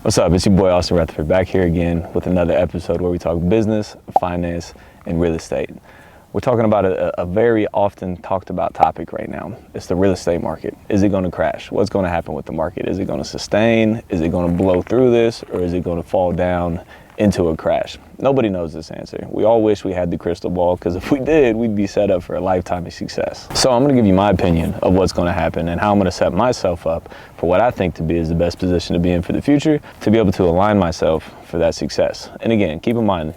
What's up? It's your boy Austin Rutherford back here again with another episode where we talk business, finance, and real estate. We're talking about a very often talked about topic right now. It's the real estate market. Is it going to crash? What's going to happen with the market? Is it going to sustain? Is it going to blow through this? Or is it going to fall down into a crash? Nobody knows this answer. We all wish we had the crystal ball, because if we did, we'd be set up for a lifetime of success. So I'm going to give you my opinion of what's going to happen and how I'm going to set myself up for what I think to be is the best position to be in for the future, to be able to align myself for that success. And again, keep in mind,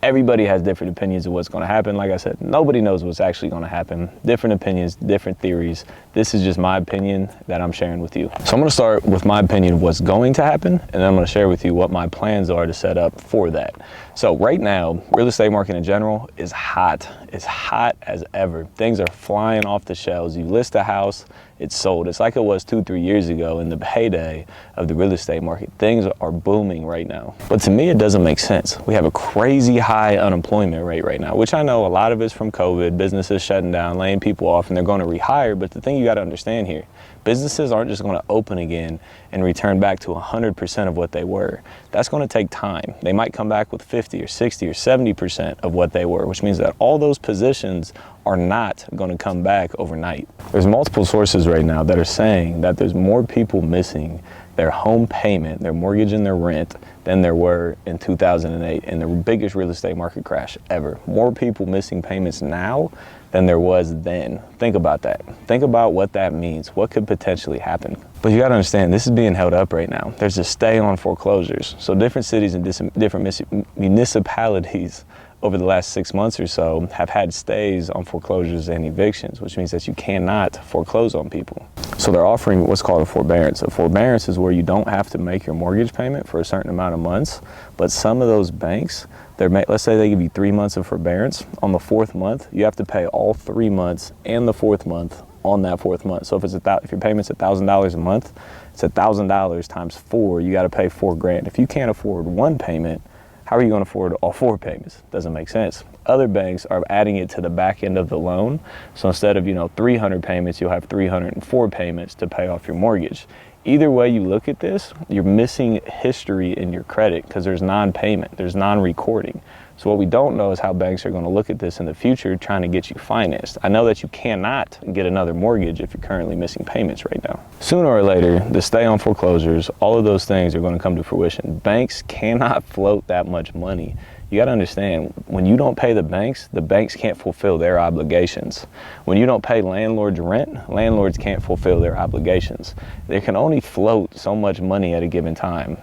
everybody has different opinions of what's going to happen. Like I said, nobody knows what's actually going to happen. Different opinions, different theories. This is just my opinion that I'm sharing with you. So I'm going to start with my opinion of what's going to happen, and then I'm going to share with you what my plans are to set up for that. So right now, real estate market in general is hot. It's hot as ever. Things are flying off the shelves. You list a house, it's sold. It's like it was 2-3 years ago in the heyday of the real estate market. Things are booming right now. But to me, it doesn't make sense. We have a crazy high unemployment rate right now, which I know a lot of it's from COVID, businesses shutting down, laying people off, and they're going to rehire. But the thing you got to understand here, businesses aren't just going to open again and return back to 100% of what they were. That's going to take time. They might come back with 50 or 60 or 70% of what they were, which means that all those positions are not going to come back overnight. There's multiple sources right now that are saying that there's more people missing their home payment, their mortgage and their rent than there were in 2008 in the biggest real estate market crash ever. More people missing payments now than there was then. Think about that. Think about what that means. What could potentially happen? But you got to understand, this is being held up right now. There's a stay on foreclosures. So different cities and different municipalities over the last 6 months or so have had stays on foreclosures and evictions, which means that you cannot foreclose on people. So they're offering what's called a forbearance. A forbearance is where you don't have to make your mortgage payment for a certain amount of months, but some of those banks, let's say they give you 3 months of forbearance. On the 4th month, you have to pay all 3 months and the 4th month on that 4th month. So if your payment's $1,000 a month, it's $1,000 times 4. You got to pay $4,000. If you can't afford one payment, how are you going to afford all 4 payments? Doesn't make sense. Other banks are adding it to the back end of the loan. So instead of 300 payments, you'll have 304 payments to pay off your mortgage. Either way you look at this, you're missing history in your credit because there's non-payment, there's non-recording. So what we don't know is how banks are going to look at this in the future trying to get you financed. I know that you cannot get another mortgage if you're currently missing payments right now. Sooner or later, the stay on foreclosures, all of those things are going to come to fruition. Banks cannot float that much money. You got to understand, when you don't pay the banks can't fulfill their obligations. When you don't pay landlords rent, landlords can't fulfill their obligations. They can only float so much money at a given time.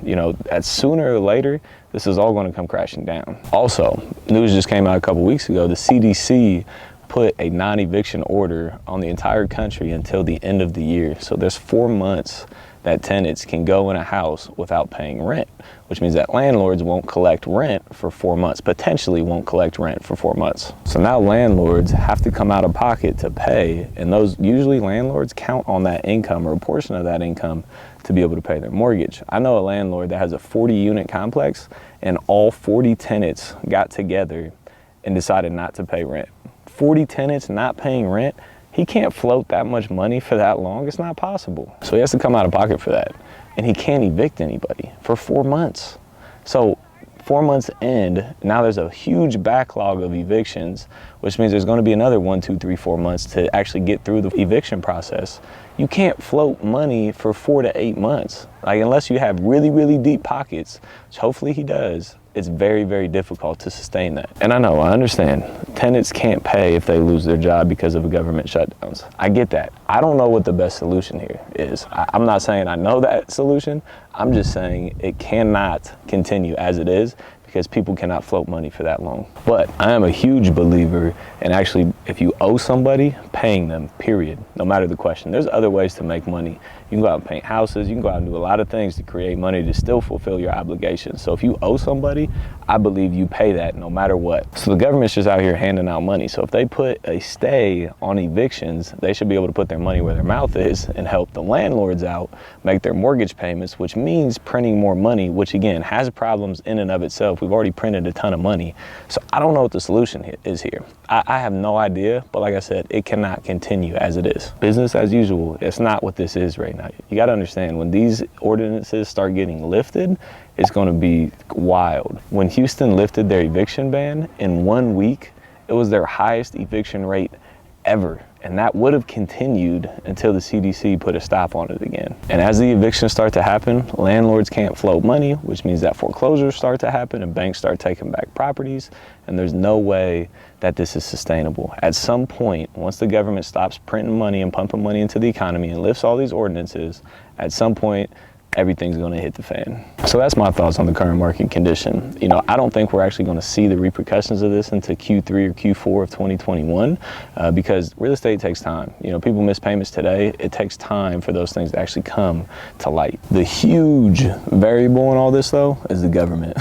Sooner or later, this is all going to come crashing down. Also, news just came out a couple weeks ago, the CDC put a non-eviction order on the entire country until the end of the year. So there's 4 months that tenants can go in a house without paying rent, which means that landlords won't collect rent for 4 months, potentially won't collect rent for 4 months. So now landlords have to come out of pocket to pay, and usually landlords count on that income or a portion of that income to be able to pay their mortgage. I know a landlord that has a 40-unit complex, and all 40 tenants got together and decided not to pay rent. 40 tenants not paying rent, he can't float that much money for that long. It's not possible. So he has to come out of pocket for that. And he can't evict anybody for 4 months. So 4 months end, now there's a huge backlog of evictions, which means there's going to be another 1, 2, 3, 4 months to actually get through the eviction process. You can't float money for 4 to 8 months. Unless you have really, really deep pockets, which hopefully he does, it's very, very difficult to sustain that. And I understand, tenants can't pay if they lose their job because of government shutdowns. I get that. I don't know what the best solution here is. I'm not saying I know that solution. I'm just saying it cannot continue as it is because people cannot float money for that long. But I am a huge believer in actually, if you owe somebody, paying them, period, no matter the question. There's other ways to make money. You can go out and paint houses. You can go out and do a lot of things to create money to still fulfill your obligations. So if you owe somebody, I believe you pay that no matter what. So the government's just out here handing out money. So if they put a stay on evictions, they should be able to put their money where their mouth is and help the landlords out make their mortgage payments, which means printing more money, which again has problems in and of itself. We've already printed a ton of money. So I don't know what the solution is here. I have no idea, but like I said, it cannot continue as it is. Business as usual, it's not what this is right state. Now, you got to understand, when these ordinances start getting lifted, it's going to be wild. When Houston lifted their eviction ban, in 1 week, it was their highest eviction rate ever. And that would have continued until the CDC put a stop on it again. And as the evictions start to happen, landlords can't float money, which means that foreclosures start to happen and banks start taking back properties. And there's no way that this is sustainable. At some point, once the government stops printing money and pumping money into the economy and lifts all these ordinances, at some point, everything's going to hit the fan. So that's my thoughts on the current market condition. You know, I don't think we're actually going to see the repercussions of this into Q3 or Q4 of 2021 because real estate takes time. You know, people miss payments today. It takes time for those things to actually come to light. The huge variable in all this, though, is the government.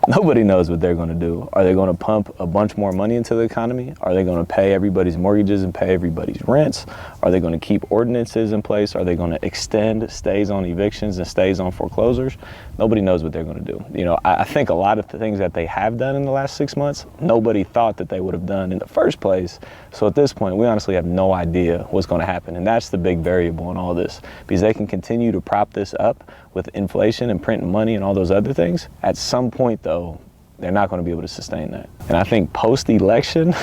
Nobody knows what they're going to do. Are they going to pump a bunch more money into the economy? Are they going to pay everybody's mortgages and pay everybody's rents? Are they going to keep ordinances in place? Are they going to extend stays on evictions and stays on foreclosures? Nobody knows what they're going to do. You know, I think a lot of the things that they have done in the last 6 months, nobody thought that they would have done in the first place. So at this point, we honestly have no idea what's going to happen. And that's the big variable in all this, because they can continue to prop this up with inflation and printing money and all those other things. At some point, though, they're not going to be able to sustain that. And I think post-election,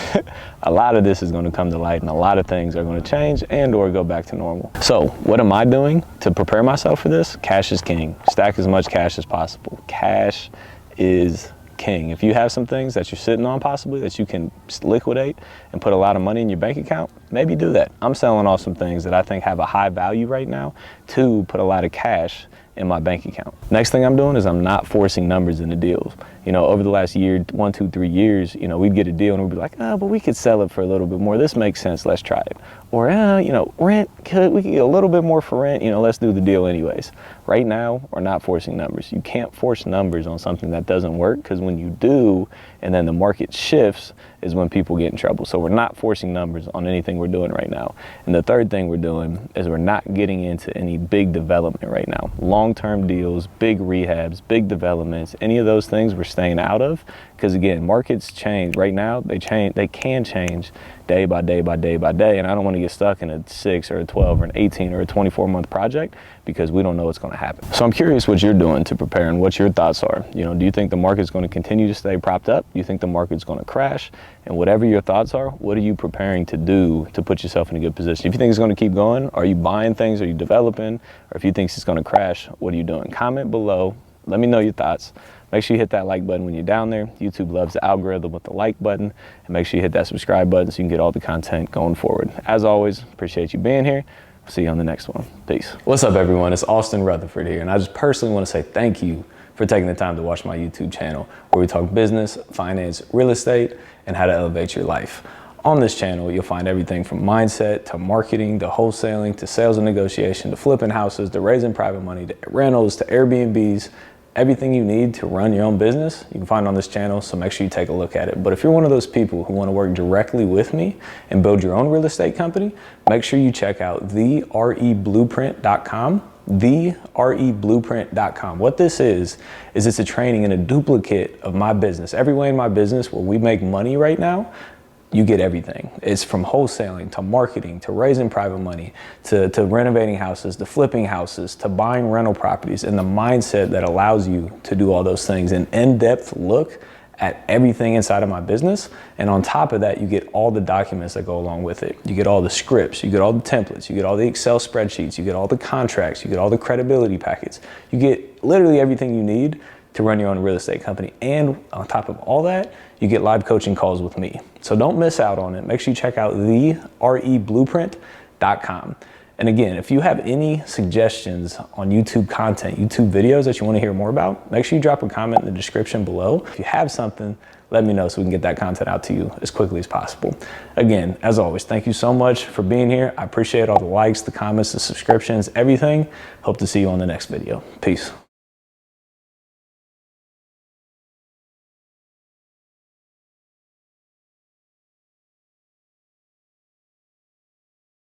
a lot of this is going to come to light and a lot of things are going to change and or go back to normal. So what am I doing to prepare myself for this? Cash is king. Stack as much cash as possible. Cash is king. If you have some things that you're sitting on possibly that you can liquidate and put a lot of money in your bank account, maybe do that. I'm selling off some things that I think have a high value right now to put a lot of cash in my bank account. Next thing I'm doing is I'm not forcing numbers into deals. You know, over the last year, 1, 2, 3 years, you know, we'd get a deal and we'd be like, oh, but we could sell it for a little bit more. This makes sense. Let's try it. Or, you know, rent, we could get a little bit more for rent. You know, let's do the deal anyways. Right now, we're not forcing numbers. You can't force numbers on something that doesn't work, because when you do, and then the market shifts, is when people get in trouble. So we're not forcing numbers on anything we're doing right now. And the third thing we're doing is we're not getting into any big development right now. Long-term deals, big rehabs, big developments, any of those things we're staying out of, because again, markets change. Right now, they can change day by day by day by day, and I don't want to get stuck in a 6 or a 12 or an 18 or a 24-month project because we don't know what's going to happen. So I'm curious what you're doing to prepare and what your thoughts are. You know, do you think the market's going to continue to stay propped up? Do you think the market's going to crash? And whatever your thoughts are, what are you preparing to do to put yourself in a good position? If you think it's going to keep going, are you buying things? Are you developing? Or if you think it's going to crash, what are you doing? Comment below. Let me know your thoughts. Make sure you hit that like button when you're down there. YouTube loves the algorithm with the like button. And make sure you hit that subscribe button so you can get all the content going forward. As always, appreciate you being here. See you on the next one. Peace. What's up, everyone? It's Austin Rutherford here. And I just personally want to say thank you for taking the time to watch my YouTube channel, where we talk business, finance, real estate, and how to elevate your life. On this channel, you'll find everything from mindset to marketing to wholesaling to sales and negotiation to flipping houses to raising private money to rentals to Airbnbs. Everything you need to run your own business, you can find on this channel, so make sure you take a look at it. But if you're one of those people who want to work directly with me and build your own real estate company, make sure you check out thereblueprint.com. thereblueprint.com. What this is it's a training and a duplicate of my business. Every way in my business where we make money right now, you get everything. It's from wholesaling to marketing to raising private money to renovating houses to flipping houses to buying rental properties, and the mindset that allows you to do all those things. An in-depth look at everything inside of my business. And on top of that, you get all the documents that go along with it. You get all the scripts, you get all the templates, you get all the Excel spreadsheets, you get all the contracts, you get all the credibility packets. You get literally everything you need to run your own real estate company. And on top of all that, you get live coaching calls with me. So don't miss out on it. Make sure you check out thereblueprint.com. And again, if you have any suggestions on YouTube content, YouTube videos that you want to hear more about, make sure you drop a comment in the description below. If you have something, let me know so we can get that content out to you as quickly as possible. Again, as always, thank you so much for being here. I appreciate all the likes, the comments, the subscriptions, everything. Hope to see you on the next video. Peace.